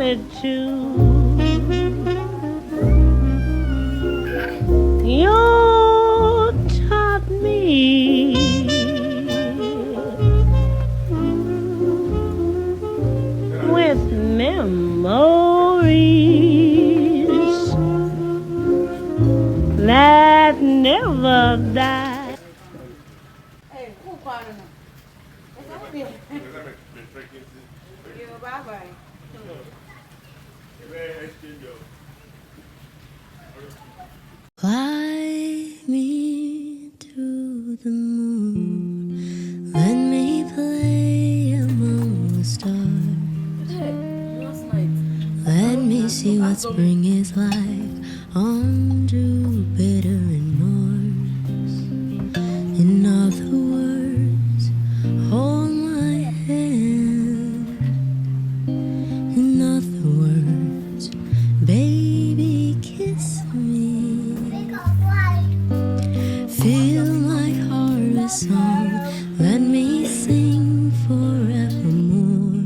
wanted to. You taught me with memories that never die. Hey, who calling? Bye bye. Fly me to the moon. Let me play among the stars. Let me see what spring is like on Jupiter and Mars. In other words, hold my hand. In other words, baby, kiss me. Fill my heart with song. Let me sing forevermore.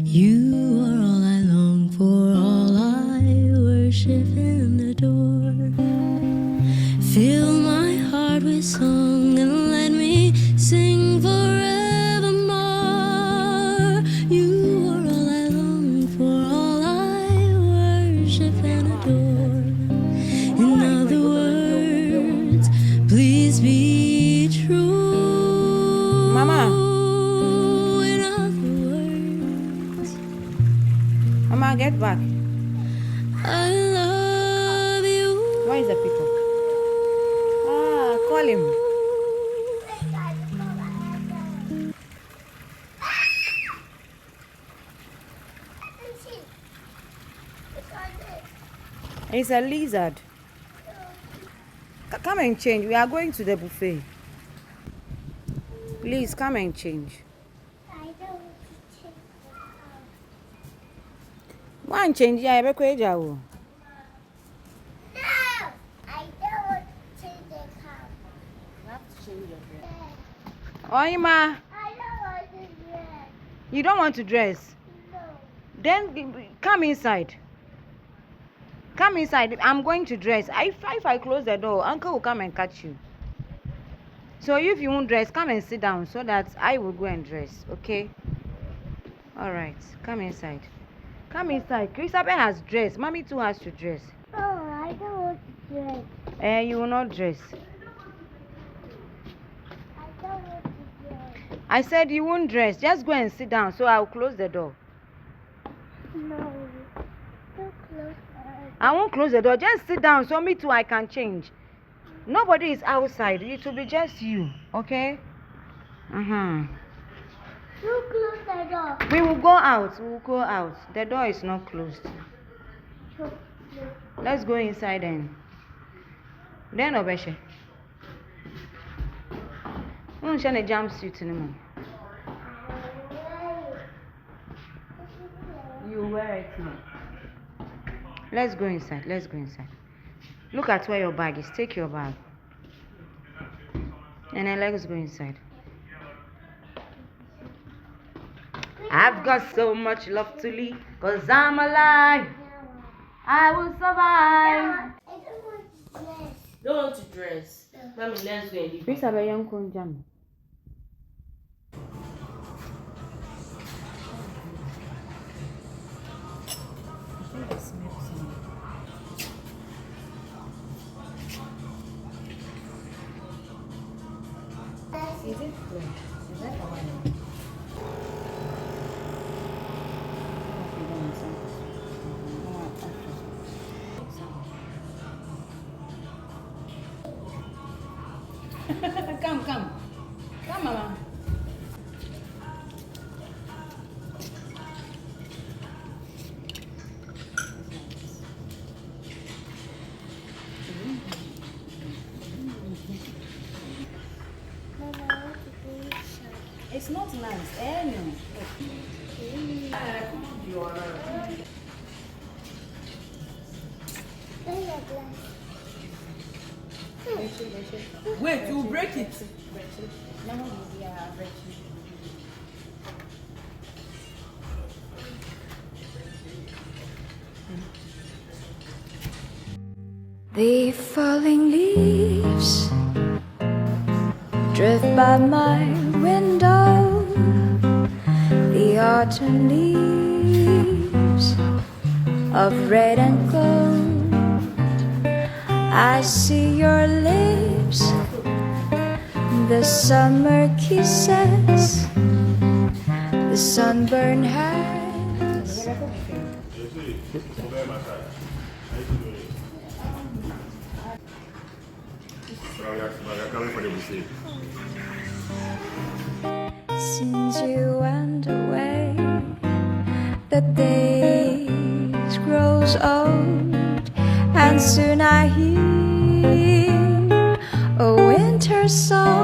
You are all I long for, all I worship and adore. Fill my heart with song and let me sing forevermore. You are all I long for, all I worship and adore. In other words, please be true. Mama. In other words, Mama, get back. I love you. Where is the people? Ah, call him. It's a lizard. Come and change. We are going to the buffet. Please come and change. I don't want to change the car. One change. Yeah, I will. No! I don't want to change the car. You have to change your dress. Yes. Ohemaa, I don't want to dress. you don't want to dress? No. Then come inside. Come inside. I'm going to dress. If I close the door, Uncle will come and catch you. So if you won't dress, come and sit down so that I will go and dress. Okay? All right. Come inside. Come inside. Christabel has dressed. Mommy too has to dress. Oh, I don't want to dress. You will not dress. I don't want to dress. I said you won't dress. Just go and sit down so I'll close the door. No. Don't close the door. I won't close the door. Just sit down so me too I can change. Nobody is outside. It will be just you. Okay? Don't close the door. We will go out. We will go out. The door is not closed. Let's go inside then. Then Obeshe. Don't share a jumpsuit anymore. You wear it now. Let's go inside. Let's go inside. Look at where your bag is. Take your bag. And then let's go inside. I've got so much love to leave, 'cause I'm alive. I will survive. I don't want to dress. Don't want to dress. Mommy, let's go and leave. Please have a young conjam. Is it good? Is that the one? Come, come. Come, Mama. Mama, I want to go inside. It's not nice. Eh, no. There's a glass. Wait, you break it. The falling leaves drift by my window, the autumn leaves of red and gold. I see your lips, the summer kisses, the sunburned hands. Since you went away, the days grows old, and soon I hear a winter song.